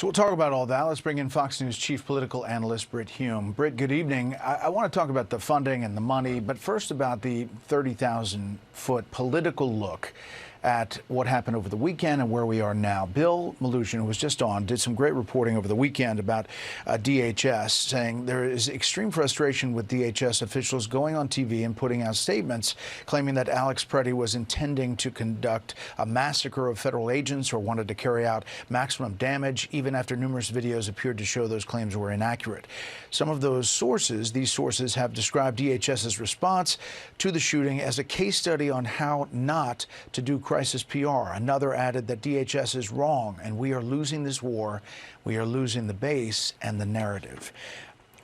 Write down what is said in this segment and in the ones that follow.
So we'll talk about all that. Let's bring in Fox News chief political analyst Brit Hume. Brit, good evening. I want to talk about the funding and the money, but first about the 30,000-foot political look at what happened over the weekend and where we are now. Bill Melugin, who was just on, did some great reporting over the weekend about DHS, saying there is extreme frustration with DHS officials going on TV and putting out statements claiming that Alex Pretti was intending to conduct a massacre of federal agents or wanted to carry out maximum damage, even after numerous videos appeared to show those claims were inaccurate. Some of these sources have described DHS's response to the shooting as a case study on how not to do crisis PR. Another added that DHS is wrong and we are losing this war. We are losing the base and the narrative.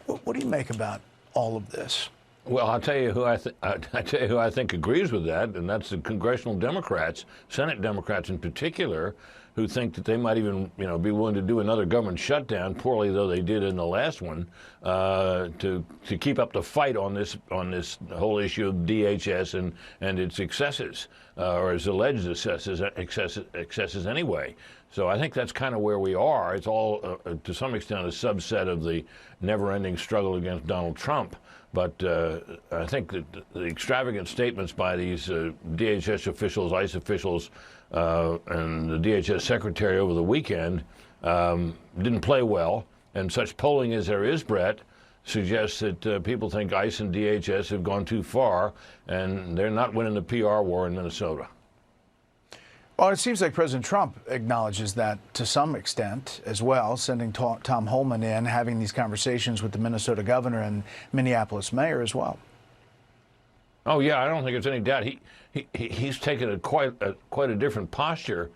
What do you make about all of this? Well, I'll tell you who I think agrees with that, and that's the congressional Democrats, Senate Democrats in particular, who think that they might even, be willing to do another government shutdown, poorly though they did in the last one, to keep up the fight on this whole issue of DHS and its excesses, or its alleged excesses anyway. So I think that's kind of where we are. It's all, to some extent, a subset of the never-ending struggle against Donald Trump. But I think that the extravagant statements by these DHS officials, ICE officials, and the DHS secretary over the weekend didn't play well. And such polling as there is, Brett, suggests that people think ICE and DHS have gone too far, and they're not winning the PR war in Minnesota. Well, it seems like President Trump acknowledges that to some extent as well, sending Tom Homan in, having these conversations with the Minnesota governor and Minneapolis mayor as well. Oh, yeah, I don't think there's any doubt. He's taken quite a different posture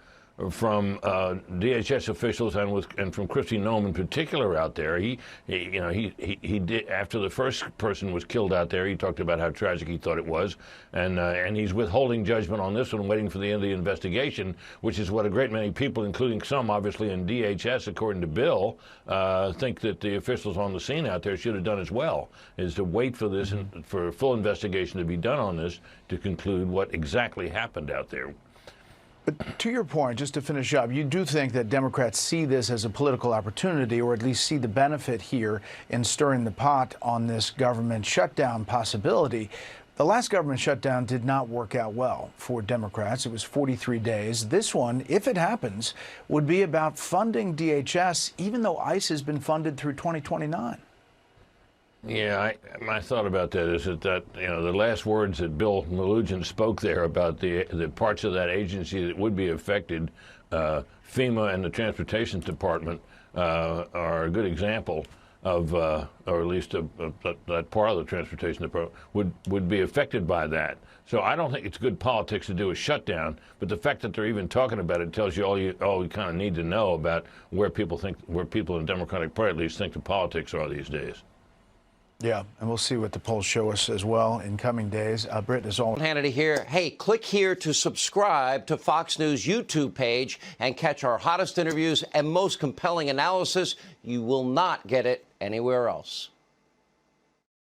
from DHS officials and from Kristi Noem in particular out there. He did, after the first person was killed out there, he talked about how tragic he thought it was, and he's withholding judgment on this one, waiting for the end of the investigation, which is what a great many people, including some obviously in DHS, according to Bill, think that the officials on the scene out there should have done as well, is to wait for this and for a full investigation to be done on this to conclude what exactly happened out there. But to your point, just to finish up, you do think that Democrats see this as a political opportunity, or at least see the benefit here in stirring the pot on this government shutdown possibility. The last government shutdown did not work out well for Democrats. It was 43 days. This one, if it happens, would be about funding DHS, even though ICE has been funded through 2029. Yeah, my thought about that is that the last words that Bill Melugin spoke there about the parts of that agency that would be affected, FEMA and the Transportation Department, are a good example of, or at least that part of the Transportation Department would be affected by that. So I don't think it's good politics to do a shutdown, but the fact that they're even talking about it tells you all you kind of need to know about where people in the Democratic Party at least think the politics are these days. Yeah, and we'll see what the polls show us as well in coming days. Brit, as always. Hannity here. Hey, click here to subscribe to Fox News YouTube page and catch our hottest interviews and most compelling analysis. You will not get it anywhere else.